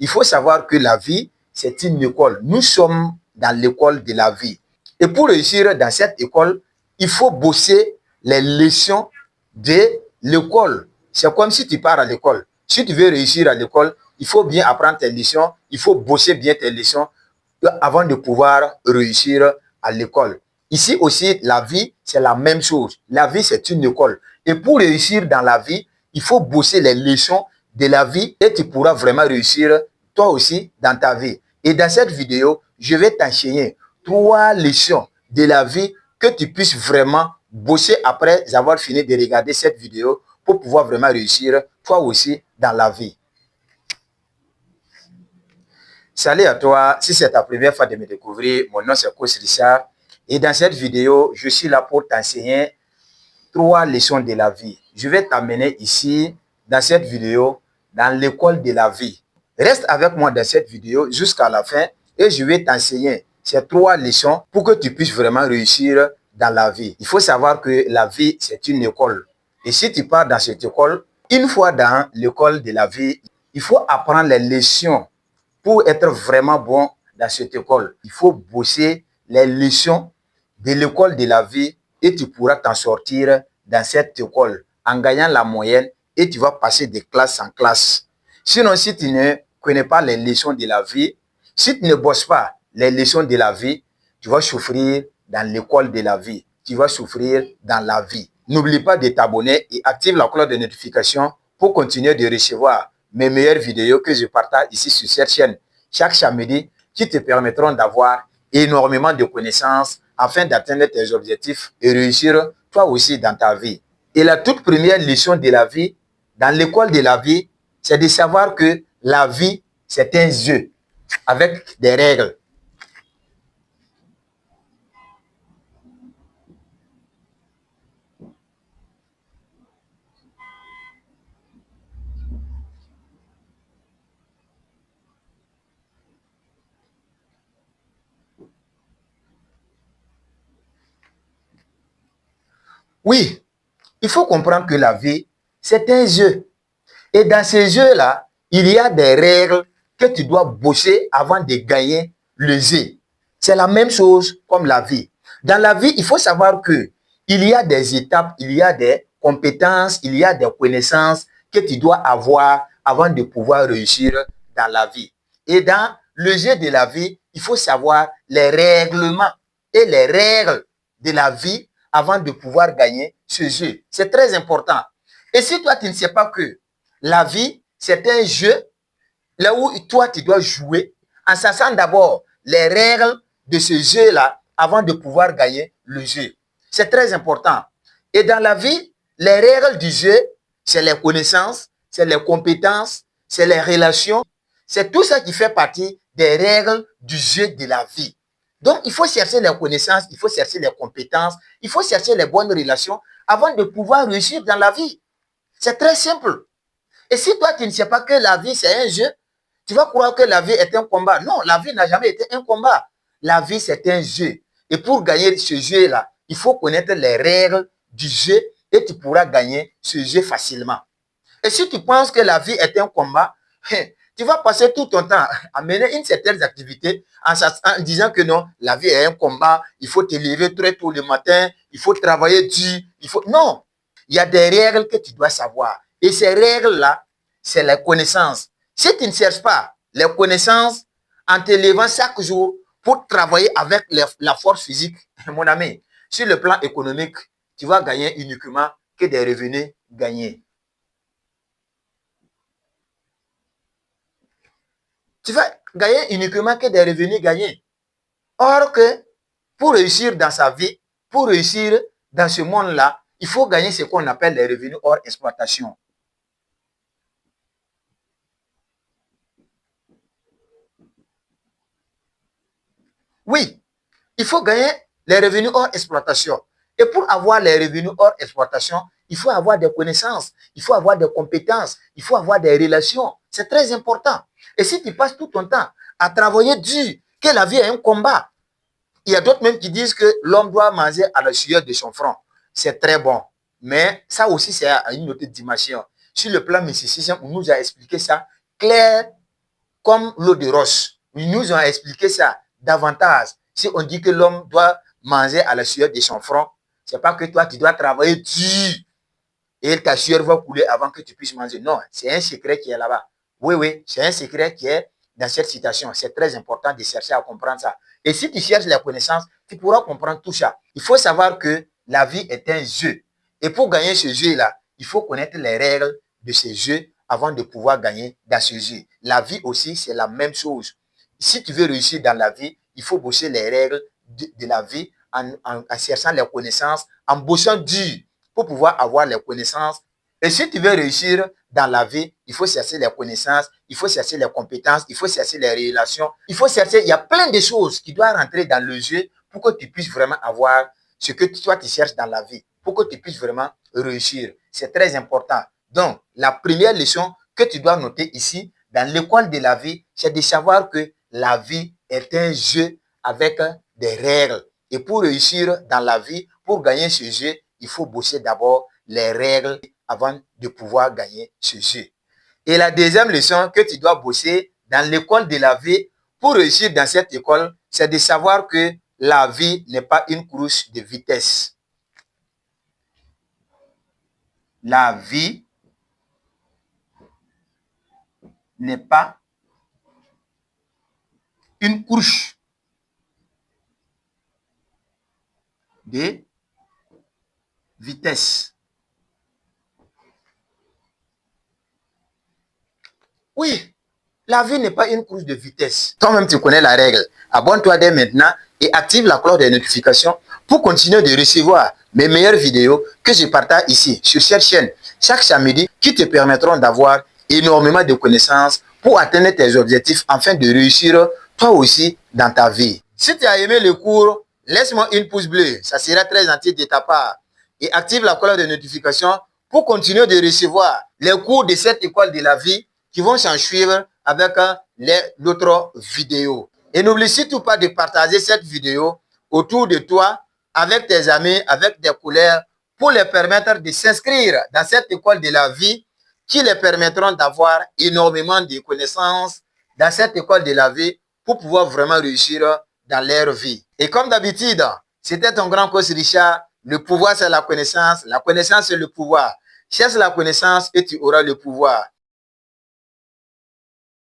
Il faut savoir que la vie, c'est une école. Nous sommes dans l'école de la vie. Et pour réussir dans cette école, il faut bosser les leçons de l'école. C'est comme si tu pars à l'école. Si tu veux réussir à l'école, il faut bien apprendre tes leçons, il faut bosser bien tes leçons avant de pouvoir réussir à l'école. Ici aussi, la vie, c'est la même chose. La vie, c'est une école. Et pour réussir dans la vie, il faut bosser les leçons de la vie et tu pourras vraiment réussir toi aussi dans ta vie. Et dans cette vidéo, je vais t'enseigner 3 leçons de la vie que tu puisses vraiment bosser après avoir fini de regarder cette vidéo pour pouvoir vraiment réussir toi aussi dans la vie. Salut à toi, si c'est ta première fois de me découvrir, mon nom c'est Coach Richard et dans cette vidéo, je suis là pour t'enseigner 3 leçons de la vie. Je vais t'amener ici, dans cette vidéo, dans l'école de la vie. Reste avec moi dans cette vidéo jusqu'à la fin et je vais t'enseigner ces 3 leçons pour que tu puisses vraiment réussir dans la vie. Il faut savoir que la vie, c'est une école. Et si tu pars dans cette école, une fois dans l'école de la vie, il faut apprendre les leçons. Pour être vraiment bon dans cette école, il faut bosser les leçons de l'école de la vie et tu pourras t'en sortir dans cette école en gagnant la moyenne et tu vas passer de classe en classe. Sinon, si tu ne connais pas les leçons de la vie, si tu ne bosses pas les leçons de la vie, tu vas souffrir dans l'école de la vie. Tu vas souffrir dans la vie. N'oublie pas de t'abonner et active la cloche de notification pour continuer de recevoir mes meilleures vidéos que je partage ici sur cette chaîne chaque samedi qui te permettront d'avoir énormément de connaissances afin d'atteindre tes objectifs et réussir toi aussi dans ta vie. Et la toute première leçon de la vie, dans l'école de la vie, c'est de savoir que la vie, c'est un jeu avec des règles. Oui, il faut comprendre que la vie, c'est un jeu. Et dans ces jeux-là, il y a des règles que tu dois bosser avant de gagner le jeu. C'est la même chose comme la vie. Dans la vie, il faut savoir que il y a des étapes, il y a des compétences, il y a des connaissances que tu dois avoir avant de pouvoir réussir dans la vie. Et dans le jeu de la vie, il faut savoir les règlements et les règles de la vie avant de pouvoir gagner ce jeu. C'est très important. Et si toi, tu ne sais pas que la vie, c'est un jeu là où toi, tu dois jouer en sachant d'abord les règles de ce jeu-là avant de pouvoir gagner le jeu. C'est très important. Et dans la vie, les règles du jeu, c'est les connaissances, c'est les compétences, c'est les relations. C'est tout ça qui fait partie des règles du jeu de la vie. Donc, il faut chercher les connaissances, il faut chercher les compétences, il faut chercher les bonnes relations avant de pouvoir réussir dans la vie. C'est très simple. Et si toi, tu ne sais pas que la vie, c'est un jeu, tu vas croire que la vie est un combat. Non, la vie n'a jamais été un combat. La vie, c'est un jeu. Et pour gagner ce jeu-là, il faut connaître les règles du jeu et tu pourras gagner ce jeu facilement. Et si tu penses que la vie est un combat, tu vas passer tout ton temps à mener une certaine activité en disant que non, la vie est un combat, il faut te lever très tôt le matin, il faut travailler dur, il faut... Non, il y a des règles que tu dois savoir. Et ces règles-là, c'est les connaissances. Si tu ne cherches pas les connaissances en te levant chaque jour pour travailler avec la force physique, mon ami, sur le plan économique, tu vas gagner uniquement que des revenus gagnés. Tu vas gagner uniquement que des revenus gagnés. Or que pour réussir dans sa vie, pour réussir dans ce monde-là, il faut gagner ce qu'on appelle les revenus hors exploitation. Oui, il faut gagner les revenus hors exploitation. Et pour avoir les revenus hors exploitation, il faut avoir des connaissances, il faut avoir des compétences, il faut avoir des relations. C'est très important. Et si tu passes tout ton temps à travailler dur, que la vie est un combat, il y a d'autres même qui disent que l'homme doit manger à la sueur de son front. C'est très bon. Mais ça aussi, c'est à une autre dimension. Sur le plan mysticisme, on nous a expliqué ça clair comme l'eau de roche. Ils nous ont expliqué ça davantage. Si on dit que l'homme doit manger à la sueur de son front, c'est pas que toi, tu dois travailler dur et ta sueur va couler avant que tu puisses manger. Non, c'est un secret qui est là-bas. Oui, oui, c'est un secret qui est dans cette citation. C'est très important de chercher à comprendre ça. Et si tu cherches la connaissance, tu pourras comprendre tout ça. Il faut savoir que la vie est un jeu. Et pour gagner ce jeu-là, il faut connaître les règles de ce jeu avant de pouvoir gagner dans ce jeu. La vie aussi, c'est la même chose. Si tu veux réussir dans la vie, il faut bosser les règles de la vie en cherchant les connaissances, en bossant dur pour pouvoir avoir les connaissances. Et si tu veux réussir dans la vie, il faut chercher les connaissances, il faut chercher les compétences, il faut chercher les relations, il faut chercher, il y a plein de choses qui doivent rentrer dans le jeu pour que tu puisses vraiment avoir ce que toi tu cherches dans la vie, pour que tu puisses vraiment réussir. C'est très important. Donc, la première leçon que tu dois noter ici, dans l'école de la vie, c'est de savoir que la vie est un jeu avec des règles. Et pour réussir dans la vie, pour gagner ce jeu, il faut bosser d'abord les règles avant de pouvoir gagner ce jeu. Et la deuxième leçon que tu dois bosser dans l'école de la vie, pour réussir dans cette école, c'est de savoir que la vie n'est pas une course de vitesse. La vie n'est pas une course de vitesse. Oui, la vie n'est pas une course de vitesse. Toi-même, tu connais la règle. Abonne-toi dès maintenant et active la cloche des notifications pour continuer de recevoir mes meilleures vidéos que je partage ici sur cette chaîne chaque samedi qui te permettront d'avoir énormément de connaissances pour atteindre tes objectifs afin de réussir toi aussi dans ta vie. Si tu as aimé le cours, laisse-moi une pouce bleue. Ça sera très gentil de ta part. Et active la cloche de notification pour continuer de recevoir les cours de cette école de la vie qui vont s'en suivre avec d'autres vidéos. Et n'oublie surtout pas de partager cette vidéo autour de toi, avec tes amis, avec tes collègues, pour les permettre de s'inscrire dans cette école de la vie qui les permettront d'avoir énormément de connaissances dans cette école de la vie pour pouvoir vraiment réussir dans leur vie. Et comme d'habitude, c'était ton grand coach Richard. Le pouvoir, c'est la connaissance c'est le pouvoir. Cherche la connaissance et tu auras le pouvoir.